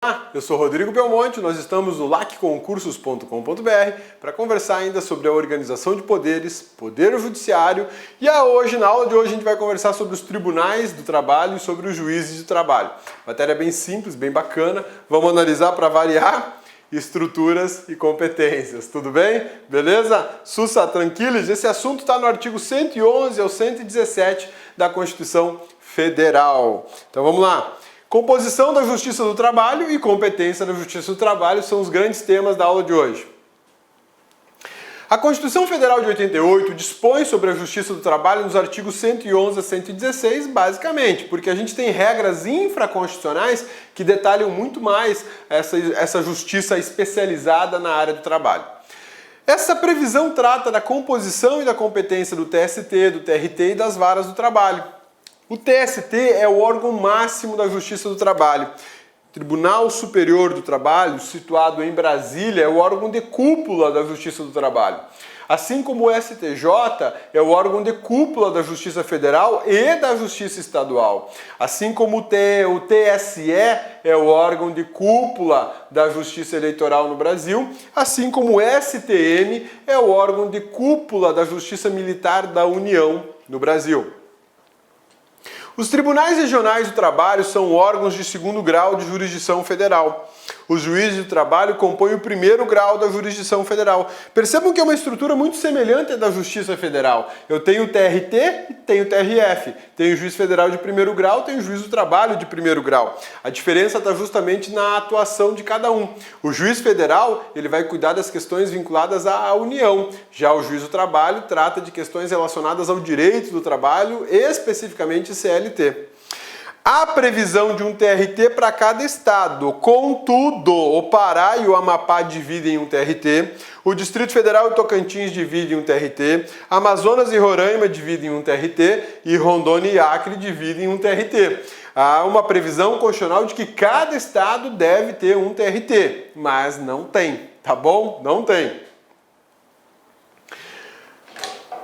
Olá, eu sou Rodrigo Belmonte, nós estamos no lacconcursos.com.br para conversar ainda sobre a organização de poderes, poder judiciário e na aula de hoje a gente vai conversar sobre os tribunais do trabalho e sobre os juízes de trabalho. Matéria bem simples, bem bacana, vamos analisar para variar estruturas e competências, tudo bem? Beleza? Sussa, tranquilos? Esse assunto está no artigo 111 ao 117 da Constituição Federal. Então vamos lá. Composição da Justiça do Trabalho e competência da Justiça do Trabalho são os grandes temas da aula de hoje. A Constituição Federal de 88 dispõe sobre a Justiça do Trabalho nos artigos 111 a 116, basicamente, porque a gente tem regras infraconstitucionais que detalham muito mais essa justiça especializada na área do trabalho. Essa previsão trata da composição e da competência do TST, do TRT e das varas do trabalho. O TST é o órgão máximo da Justiça do Trabalho. O Tribunal Superior do Trabalho, situado em Brasília, é o órgão de cúpula da Justiça do Trabalho. Assim como o STJ é o órgão de cúpula da Justiça Federal e da Justiça Estadual. Assim como o TSE é o órgão de cúpula da Justiça Eleitoral no Brasil, assim como o STM é o órgão de cúpula da Justiça Militar da União no Brasil. Os tribunais regionais do trabalho são órgãos de segundo grau de jurisdição federal. Os juízes do trabalho compõem o primeiro grau da jurisdição federal. Percebam que é uma estrutura muito semelhante à da Justiça Federal. Eu tenho o TRT e tenho o TRF. Tenho o juiz federal de primeiro grau, tenho o juiz do trabalho de primeiro grau. A diferença está justamente na atuação de cada um. O juiz federal, ele vai cuidar das questões vinculadas à União. Já o juiz do trabalho trata de questões relacionadas ao direito do trabalho, especificamente CLT. Há previsão de um TRT para cada estado, contudo, o Pará e o Amapá dividem um TRT, o Distrito Federal e Tocantins dividem um TRT, Amazonas e Roraima dividem um TRT e Rondônia e Acre dividem um TRT. Há uma previsão constitucional de que cada estado deve ter um TRT, mas não tem, tá bom? Não tem.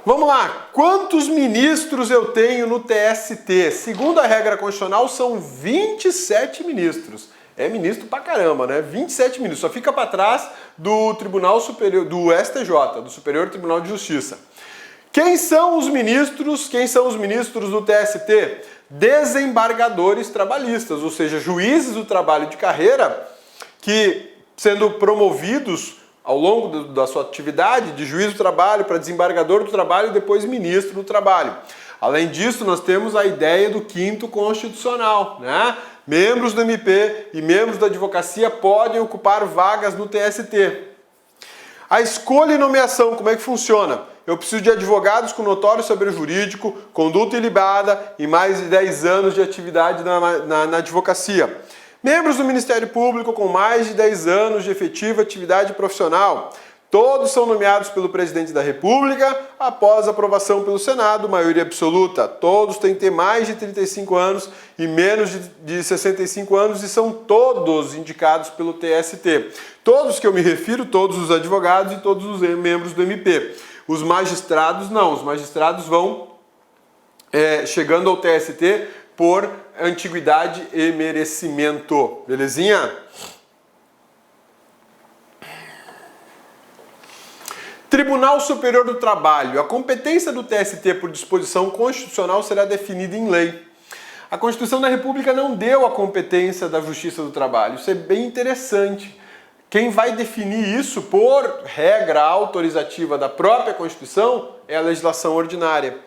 Vamos lá, quantos ministros eu tenho no TST? Segundo a regra constitucional, são 27 ministros. É ministro pra caramba, né? 27 ministros, só fica para trás do Tribunal Superior, do STJ, do Superior Tribunal de Justiça. Quem são os ministros? Quem são os ministros do TST? Desembargadores trabalhistas, ou seja, juízes do trabalho de carreira que, sendo promovidos ao longo da sua atividade, de juiz do trabalho para desembargador do trabalho e depois ministro do trabalho. Além disso, nós temos a ideia do quinto constitucional, né? Membros do MP e membros da advocacia podem ocupar vagas no TST. A escolha e nomeação, como é que funciona? Eu preciso de advogados com notório saber jurídico, conduta ilibada e mais de 10 anos de atividade na advocacia. Membros do Ministério Público com mais de 10 anos de efetiva atividade profissional. Todos são nomeados pelo Presidente da República após aprovação pelo Senado, maioria absoluta. Todos têm que ter mais de 35 anos e menos de 65 anos e são todos indicados pelo TST. Todos que eu me refiro, todos os advogados e todos os membros do MP. Os magistrados não, os magistrados vão chegando ao TST por antiguidade e merecimento. Belezinha? Tribunal Superior do Trabalho. A competência do TST por disposição constitucional será definida em lei. A Constituição da República não deu a competência da Justiça do Trabalho. Isso é bem interessante. Quem vai definir isso por regra autorizativa da própria Constituição é a legislação ordinária.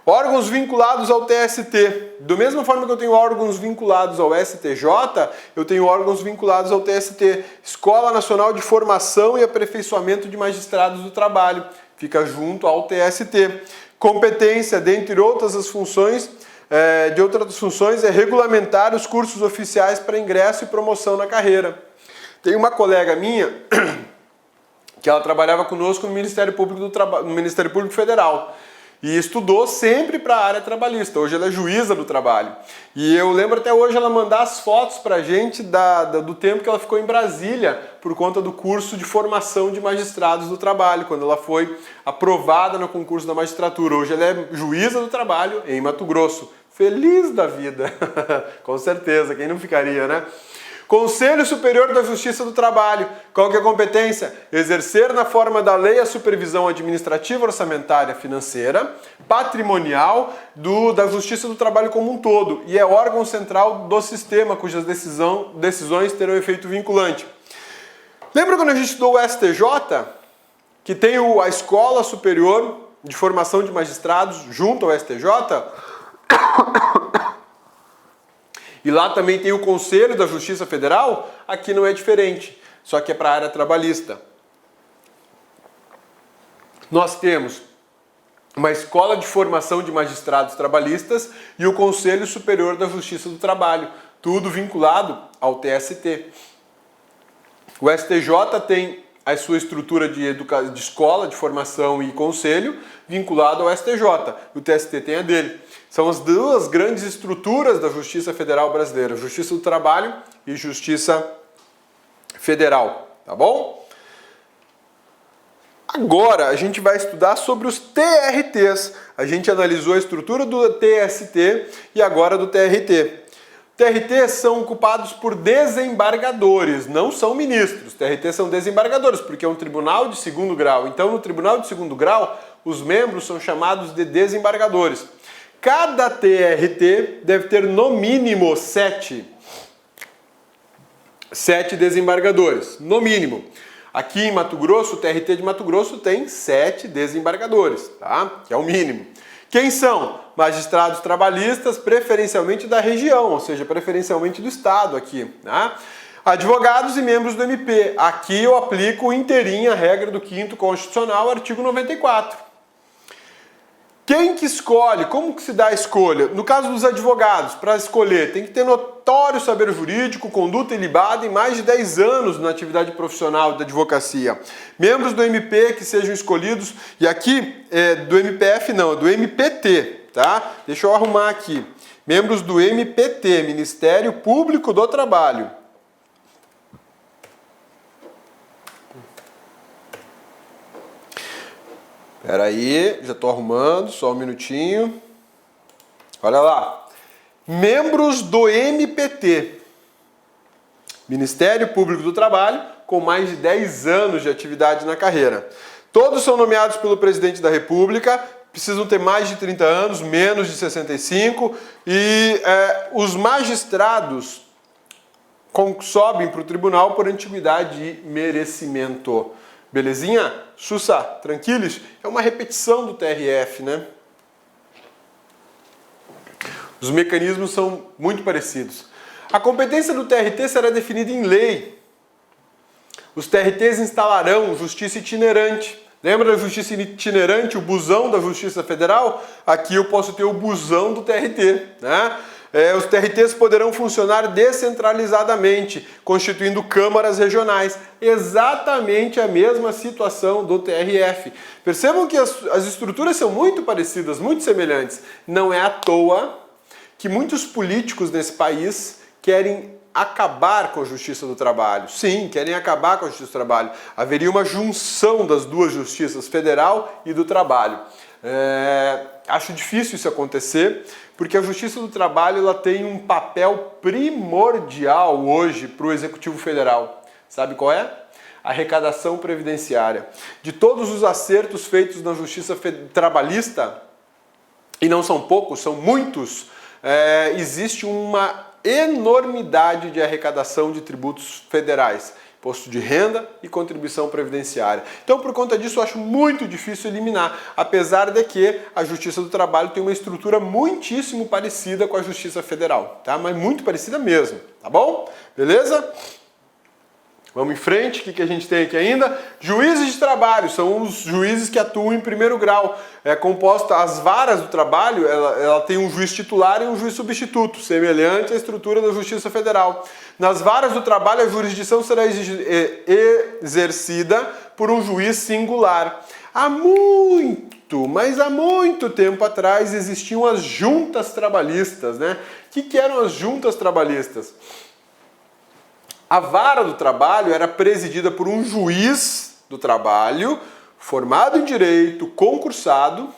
Órgãos vinculados ao TST. Da mesma forma que eu tenho órgãos vinculados ao STJ, eu tenho órgãos vinculados ao TST. Escola Nacional de Formação e Aperfeiçoamento de Magistrados do Trabalho. Fica junto ao TST. Competência, dentre outras as funções, é regulamentar os cursos oficiais para ingresso e promoção na carreira. Tem uma colega minha que ela trabalhava conosco no Ministério Público Federal. E estudou sempre para a área trabalhista. Hoje ela é juíza do trabalho. E eu lembro até hoje ela mandar as fotos para a gente do tempo que ela ficou em Brasília por conta do curso de formação de magistrados do trabalho, quando ela foi aprovada no concurso da magistratura. Hoje ela é juíza do trabalho em Mato Grosso. Feliz da vida, com certeza, quem não ficaria, né? Conselho Superior da Justiça do Trabalho. Qual que é a competência? Exercer na forma da lei a supervisão administrativa, orçamentária, financeira, patrimonial da Justiça do Trabalho como um todo. E é órgão central do sistema, cujas decisões terão efeito vinculante. Lembra quando a gente estudou o STJ? Que tem a Escola Superior de Formação de Magistrados junto ao STJ? E lá também tem o Conselho da Justiça Federal, aqui não é diferente, só que é para a área trabalhista. Nós temos uma Escola de Formação de Magistrados Trabalhistas e o Conselho Superior da Justiça do Trabalho, tudo vinculado ao TST. O STJ tem a sua estrutura de escola, de formação e conselho vinculado ao STJ. O TST tem a dele. São as duas grandes estruturas da Justiça Federal brasileira, Justiça do Trabalho e Justiça Federal, tá bom? Agora a gente vai estudar sobre os TRTs. A gente analisou a estrutura do TST e agora do TRT. TRT são ocupados por desembargadores, não são ministros. TRT são desembargadores, porque é um tribunal de segundo grau. Então, no tribunal de segundo grau, os membros são chamados de desembargadores. Cada TRT deve ter no mínimo 7 desembargadores, no mínimo. Aqui em Mato Grosso, o TRT de Mato Grosso tem 7 desembargadores, tá? Que é o mínimo. Quem são? Magistrados trabalhistas, preferencialmente da região, ou seja, preferencialmente do estado aqui, tá? Advogados e membros do MP. Aqui eu aplico inteirinha a regra do 5º Constitucional, artigo 94. Quem que escolhe? Como que se dá a escolha? No caso dos advogados, para escolher, tem que ter notório saber jurídico, conduta ilibada e mais de 10 anos na atividade profissional da advocacia. Membros do MP que sejam escolhidos, e aqui do MPF não, é do MPT, tá? Deixa eu arrumar aqui. Membros do MPT, Ministério Público do Trabalho. Espera aí, já estou arrumando, só um minutinho. Olha lá. Membros do MPT, Ministério Público do Trabalho, com mais de 10 anos de atividade na carreira. Todos são nomeados pelo Presidente da República, precisam ter mais de 30 anos, menos de 65, e os magistrados sobem para o tribunal por antiguidade e merecimento. Belezinha? Sussa, tranquilos? É uma repetição do TRF, né? Os mecanismos são muito parecidos. A competência do TRT será definida em lei. Os TRTs instalarão justiça itinerante. Lembra da justiça itinerante, o busão da Justiça Federal? Aqui eu posso ter o busão do TRT, né? Os TRTs poderão funcionar descentralizadamente, constituindo câmaras regionais. Exatamente a mesma situação do TRF. Percebam que as estruturas são muito parecidas, muito semelhantes. Não é à toa que muitos políticos nesse país querem acabar com a Justiça do Trabalho. Sim, querem acabar com a Justiça do Trabalho. Haveria uma junção das duas justiças, federal e do trabalho. Acho difícil isso acontecer, porque a Justiça do Trabalho ela tem um papel primordial hoje para o Executivo Federal. Sabe qual é? Arrecadação previdenciária. De todos os acertos feitos na Justiça Trabalhista, e não são poucos, são muitos, existe uma enormidade de arrecadação de tributos federais. Imposto de renda e contribuição previdenciária. Então, por conta disso, eu acho muito difícil eliminar, apesar de que a Justiça do Trabalho tem uma estrutura muitíssimo parecida com a Justiça Federal, tá? Mas muito parecida mesmo, tá bom? Beleza? Vamos em frente, o que a gente tem aqui ainda? Juízes de trabalho, são os juízes que atuam em primeiro grau. É composta, as varas do trabalho, ela tem um juiz titular e um juiz substituto, semelhante à estrutura da Justiça Federal. Nas varas do trabalho, a jurisdição será exercida por um juiz singular. Mas há muito tempo atrás existiam as juntas trabalhistas, né? O que eram as juntas trabalhistas? A vara do trabalho era presidida por um juiz do trabalho, formado em direito, concursado,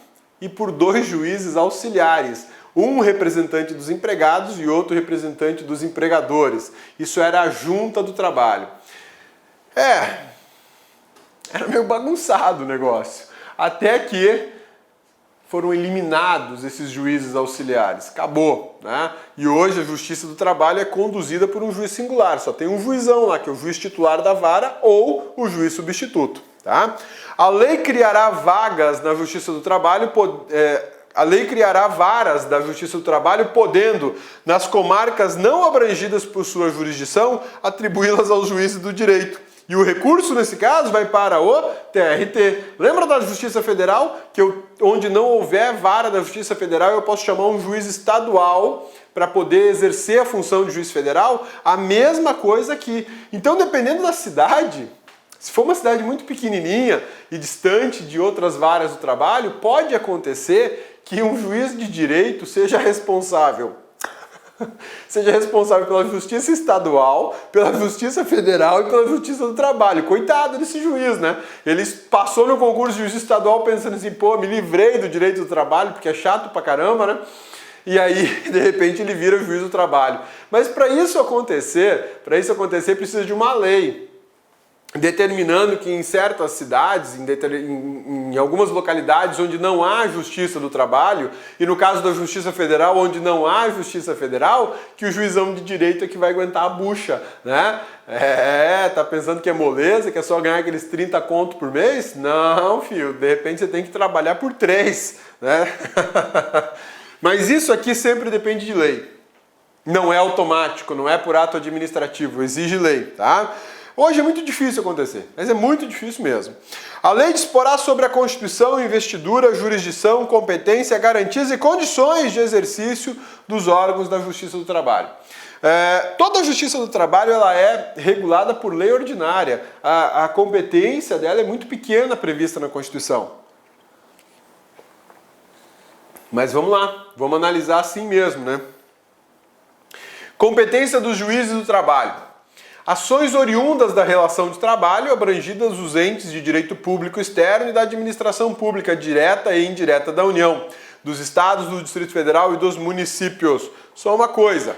e por 2 juízes auxiliares. um representante dos empregados e outro representante dos empregadores. Isso era a junta do trabalho. Era meio bagunçado o negócio. Até que foram eliminados esses juízes auxiliares. Acabou, né? E hoje a Justiça do Trabalho é conduzida por um juiz singular. Só tem um juizão lá, que é o juiz titular da vara ou o juiz substituto, tá? A lei criará vagas na Justiça do Trabalho, a lei criará varas da Justiça do Trabalho, podendo, nas comarcas não abrangidas por sua jurisdição, atribuí-las aos juízes do direito. E o recurso, nesse caso, vai para o TRT. Lembra da Justiça Federal? Que onde não houver vara da Justiça Federal, eu posso chamar um juiz estadual para poder exercer a função de juiz federal? A mesma coisa aqui. Então, dependendo da cidade, se for uma cidade muito pequenininha e distante de outras varas do trabalho, pode acontecer que um juiz de direito seja responsável pela Justiça Estadual, pela Justiça Federal e pela Justiça do Trabalho. Coitado desse juiz, né? Ele passou no concurso de juiz estadual pensando assim, pô, me livrei do direito do trabalho, porque é chato pra caramba, né? E aí, de repente, ele vira juiz do trabalho. Mas para isso acontecer, precisa de uma lei determinando que em certas cidades, em algumas localidades onde não há Justiça do Trabalho, e no caso da Justiça Federal, onde não há Justiça Federal, que o juizão de direito é que vai aguentar a bucha, né? Tá pensando que é moleza, que é só ganhar aqueles 30 conto por mês? Não, filho, de repente você tem que trabalhar por 3, né? Mas isso aqui sempre depende de lei. Não é automático, não é por ato administrativo, exige lei, tá? Hoje é muito difícil acontecer, mas é muito difícil mesmo. A lei disporá sobre a constituição, investidura, jurisdição, competência, garantias e condições de exercício dos órgãos da Justiça do Trabalho. Toda a Justiça do Trabalho ela é regulada por lei ordinária. A competência dela é muito pequena prevista na Constituição. Mas vamos lá, vamos analisar assim mesmo, né? Competência dos juízes do trabalho. Ações oriundas da relação de trabalho, abrangidas os entes de direito público externo e da administração pública direta e indireta da União, dos estados, do Distrito Federal e dos municípios. Só uma coisa,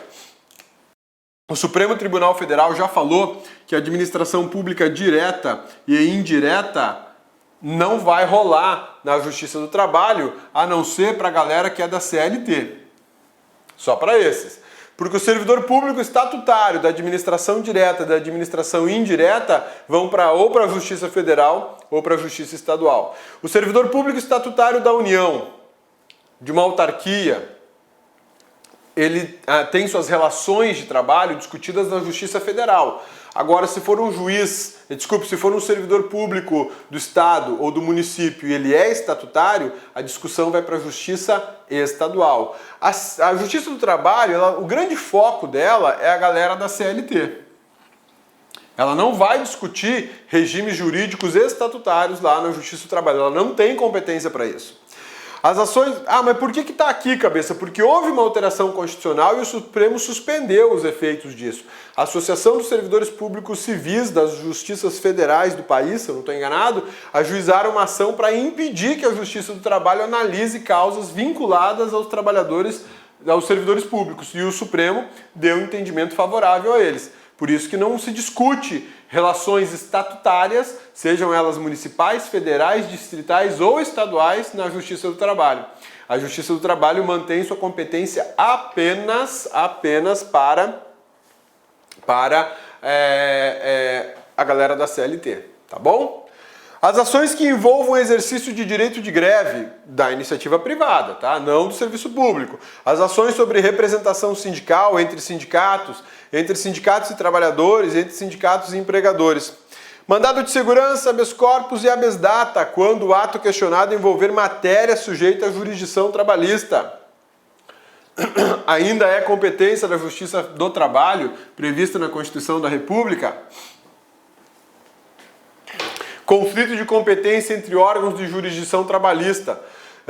o Supremo Tribunal Federal já falou que a administração pública direta e indireta não vai rolar na Justiça do Trabalho, a não ser para a galera que é da CLT. Só para esses. Porque o servidor público estatutário da administração direta e da administração indireta vão ou para a Justiça Federal ou para a Justiça Estadual. O servidor público estatutário da União, de uma autarquia, ele tem suas relações de trabalho discutidas na Justiça Federal. Agora, se for se for um servidor público do Estado ou do município e ele é estatutário, a discussão vai para a Justiça Estadual. A Justiça do Trabalho, o grande foco dela é a galera da CLT. Ela não vai discutir regimes jurídicos estatutários lá na Justiça do Trabalho. Ela não tem competência para isso. As ações... mas por que está aqui, cabeça? Porque houve uma alteração constitucional e o Supremo suspendeu os efeitos disso. A Associação dos Servidores Públicos Civis das Justiças Federais do país, se eu não estou enganado, ajuizaram uma ação para impedir que a Justiça do Trabalho analise causas vinculadas aos trabalhadores, aos servidores públicos. E o Supremo deu um entendimento favorável a eles. Por isso que não se discute relações estatutárias, sejam elas municipais, federais, distritais ou estaduais, na Justiça do Trabalho. A Justiça do Trabalho mantém sua competência apenas para a galera da CLT, tá bom? As ações que envolvam o exercício de direito de greve da iniciativa privada, tá? Não do serviço público. As ações sobre representação sindical entre sindicatos e trabalhadores, entre sindicatos e empregadores. Mandado de segurança, habeas corpus e habeas data, quando o ato questionado envolver matéria sujeita à jurisdição trabalhista. Ainda é competência da Justiça do Trabalho, prevista na Constituição da República. Conflito de competência entre órgãos de jurisdição trabalhista.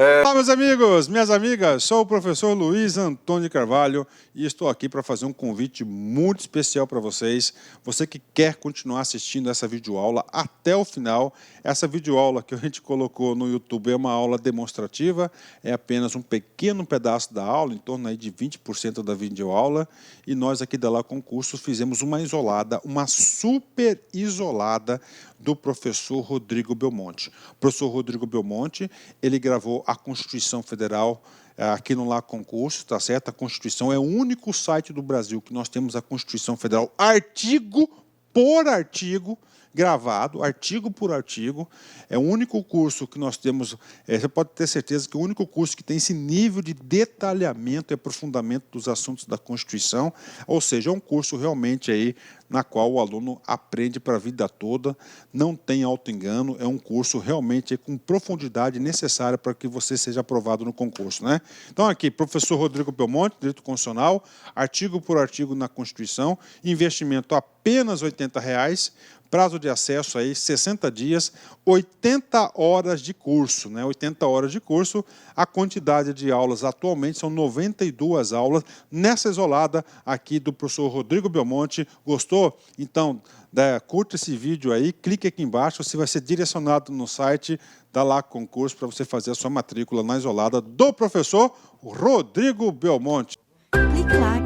Olá, meus amigos, minhas amigas, sou o professor Luiz Antônio de Carvalho e estou aqui para fazer um convite muito especial para vocês. Você que quer continuar assistindo essa videoaula até o final. Essa videoaula que a gente colocou no YouTube é uma aula demonstrativa, é apenas um pequeno pedaço da aula, em torno aí de 20% da videoaula. E nós aqui da La Concursos fizemos uma isolada, uma super isolada do professor Rodrigo Belmonte. O professor Rodrigo Belmonte, ele gravou a Constituição Federal aqui no La Concursos, tá certo? A Constituição é o único site do Brasil que nós temos a Constituição Federal artigo por artigo, gravado, artigo por artigo. É o único curso que nós temos, você pode ter certeza que é o único curso que tem esse nível de detalhamento e aprofundamento dos assuntos da Constituição, ou seja, é um curso realmente aí na qual o aluno aprende para a vida toda, não tem auto-engano, é um curso realmente com profundidade necessária para que você seja aprovado no concurso, né? Então aqui, professor Rodrigo Belmonte, Direito Constitucional, artigo por artigo na Constituição, investimento apenas R$ 80, prazo de acesso aí 60 dias, 80 horas de curso, né? 80 horas de curso, a quantidade de aulas atualmente são 92 aulas nessa isolada aqui do professor Rodrigo Belmonte. Gostou? Então, curta esse vídeo aí, clique aqui embaixo, você vai ser direcionado no site da La Concursos para você fazer a sua matrícula na isolada do professor Rodrigo Belmonte. Clique lá.